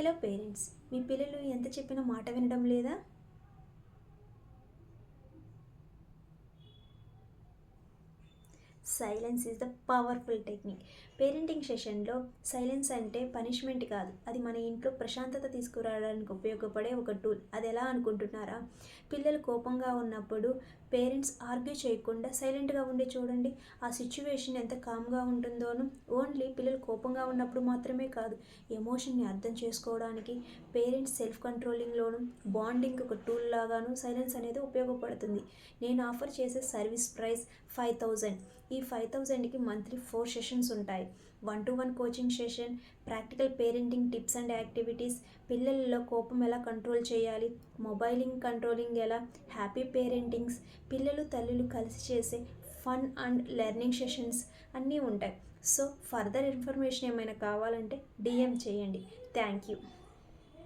Hello parents, మీ పిల్లలు ఎంత చెప్పినా మాట వినడం లేదా? Silence is the powerful technique. Parenting సెషన్లో సైలెన్స్ అంటే పనిష్మెంట్ కాదు, అది మన ఇంట్లో ప్రశాంతత తీసుకురావడానికి ఉపయోగపడే ఒక టూల్. అది ఎలా అనుకుంటున్నారా? పిల్లలు కోపంగా ఉన్నప్పుడు పేరెంట్స్ ఆర్గ్యూ చేయకుండా సైలెంట్గా ఉండి చూడండి, ఆ సిచ్యువేషన్ ఎంత కామ్గా ఉంటుందోను. ఓన్లీ పిల్లలు కోపంగా ఉన్నప్పుడు మాత్రమే కాదు, ఎమోషన్ని అర్థం చేసుకోవడానికి పేరెంట్స్ సెల్ఫ్ కంట్రోలింగ్లోను బాండింగ్ ఒక టూల్ లాగాను సైలెన్స్ అనేది ఉపయోగపడుతుంది. నేను ఆఫర్ చేసే సర్వీస్ ప్రైస్ 5000. ఈ 5000కి మంత్లీ 4 సెషన్స్ ఉంటాయి. 1-to-1 coaching session, practical parenting tips and activities, పిల్లలలో కోపం ఎలా కంట్రోల్ చేయాలి, మొబైలింగ్ కంట్రోలింగ్ ఎలా, హ్యాపీ పేరెంటింగ్స్, పిల్లలు తల్లులు కలిసి చేసే ఫన్ అండ్ లెర్నింగ్ సెషన్స్ అన్నీ ఉంటాయి. సో ఫర్దర్ ఇన్ఫర్మేషన్ ఏమైనా కావాలంటే DM చేయండి. Thank you.